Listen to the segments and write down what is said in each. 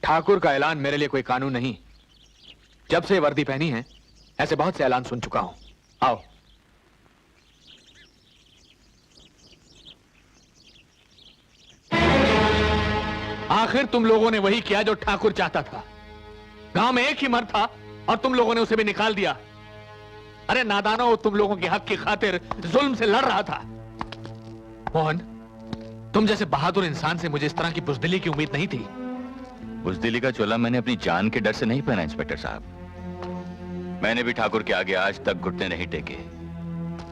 ठाकुर का ऐलान मेरे लिए कोई कानून नहीं। जब से वर्दी पहनी है ऐसे बहुत से ऐलान सुन चुका हूं। आओ। आखिर तुम लोगों ने वही किया जो ठाकुर चाहता था। गांव में एक ही मर्द था और तुम लोगों ने उसे भी निकाल दिया। अरे नादानो, तुम लोगों के हक की खातिर जुल्म से लड़ रहा था। मोहन, तुम जैसे बहादुर इंसान से मुझे इस तरह की बुज़दिली की उम्मीद नहीं थी। बुज़दिली का चोला मैंने अपनी जान के डर से नहीं पहना इंस्पेक्टर साहब। मैंने भी ठाकुर के आगे आज तक घुटने नहीं टेके,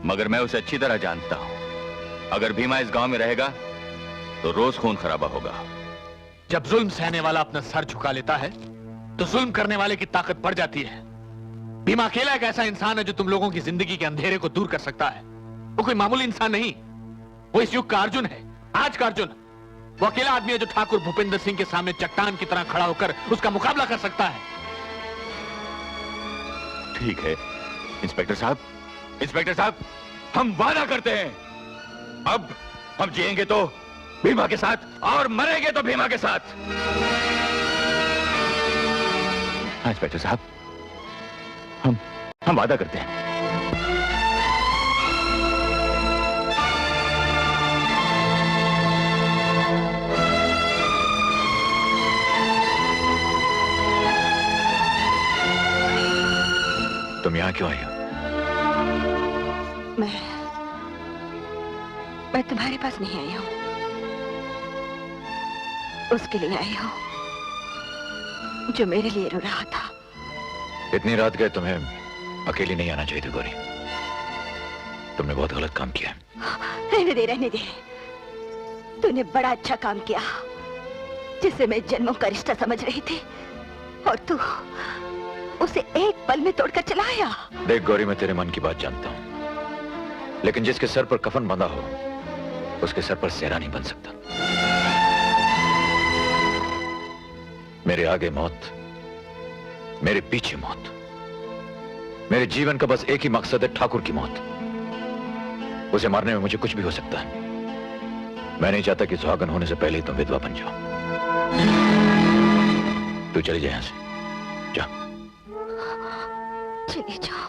मगर मैं उसे अच्छी तरह जानता हूं। अगर भीमा इस गांव में रहेगा तो रोज खून खराबा होगा। जब जुल्म सहने वाला अपना सर झुका लेता है तो जुल्म करने वाले की ताकत बढ़ जाती है। भीमा अकेला एक ऐसा इंसान है जो तुम लोगों की जिंदगी के अंधेरे को दूर कर सकता है। वो कोई मामूली इंसान नहीं, वो इस युग का अर्जुन है, आज का अर्जुन। वो अकेला आदमी है जो ठाकुर भूपेंद्र सिंह के सामने चट्टान की तरह खड़ा होकर उसका मुकाबला कर सकता है। ठीक है इंस्पेक्टर साहब, हम वादा करते हैं, अब हम जिएंगे तो भीमा के साथ और मरेंगे तो भीमा के साथ। हाँ इंस्पेक्टर साहब, हम वादा करते हैं। तुम यहां क्यों आई हो? मैं तुम्हारे पास नहीं आई हूं, उसके लिए आई हूं जो मेरे लिए रो रहा था। इतनी रात गए, तुम्हें अकेली नहीं आना चाहिए थी गौरी। तुमने बहुत गलत काम किया। रहने दे। तूने बड़ा अच्छा काम किया, जिसे मैं जन्मों का रिश्ता समझ रही थी, और तू उसे एक पल में तोड़कर चला आया। देख गौरी, मैं तेरे मन की बात जानता हूं, लेकिन जिसके सर पर कफन बंधा हो उसके सर पर सेहरा नहीं बन सकता। मेरे आगे मौत, मेरे पीछे मौत। मेरे जीवन का बस एक ही मकसद है, ठाकुर की मौत। उसे मारने में मुझे कुछ भी हो सकता है। मैं नहीं चाहता कि सुहागन होने से पहले ही तुम विधवा बन जाओ। तू चली जाए यहां से, जा। चली जाओ?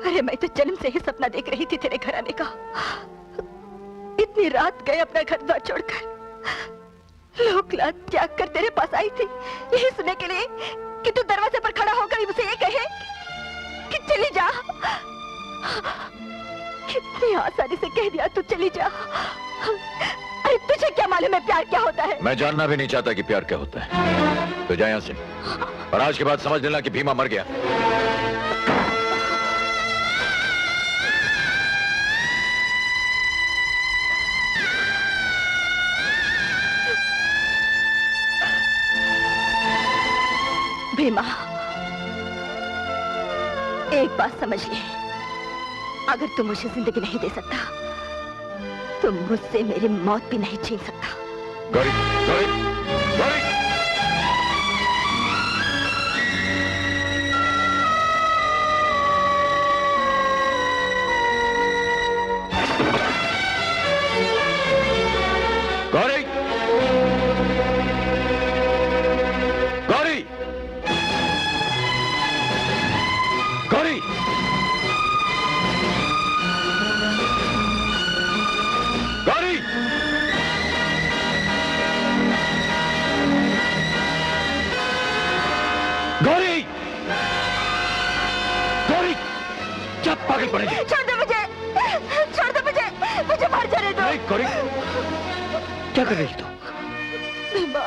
अरे मैं तो जन्म से ही सपना देख रही थी तेरे घर आने का। इतनी रात गए अपना घर द्वार छोड़कर, लोक लाज त्याग कर तेरे पास आई थी, यही सुनने के लिए कि तू दरवाजे पर खड़ा होकर मुझसे ये कहे कि चली जा। कितनी आसानी से कह दिया तू चली जा। अरे तुझे क्या मालूम है प्यार क्या होता है? मैं जानना भी नहीं चाहता कि प्यार क्या होता है। तो जा यहां से, और आज के बाद समझ लेना कि भीमा मर गया। भीमा, एक बात समझ ले, अगर तू मुझे जिंदगी नहीं दे सकता तो मुझसे मेरी मौत भी नहीं छीन सकता। गौरी, गौरी, गौरी! गौरी! गौरी! गौरी! गौरी! गौरी! गौरी! क्या पागल पड़ेगी? छोड़ दो मुझे, छोड़ दो मुझे, मुझे मार जाने दो। नहीं गौरी, क्या कर रही तू? भीमा,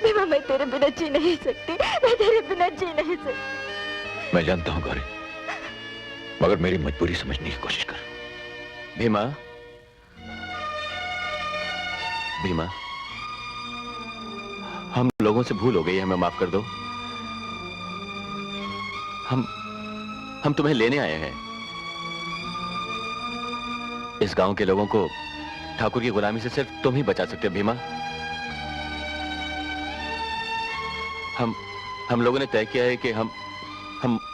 भीमा, मैं तेरे बिना जी नहीं सकती, मैं तेरे बिना जी नहीं सकती। मैं जानता हूं गौरी, मगर मेरी मजबूरी समझने की कोशिश कर। भीमा, भीमा, हम लोगों से भूल हो गई है, हमें माफ कर दो। हम तुम्हें लेने आए हैं। इस गांव के लोगों को ठाकुर की गुलामी से सिर्फ तुम ही बचा सकते हो भीमा। हम लोगों ने तय किया है कि हम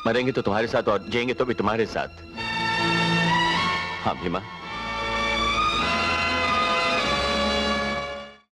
मरेंगे तो तुम्हारे साथ और जिएंगे तो भी तुम्हारे साथ। हाँ भीमा।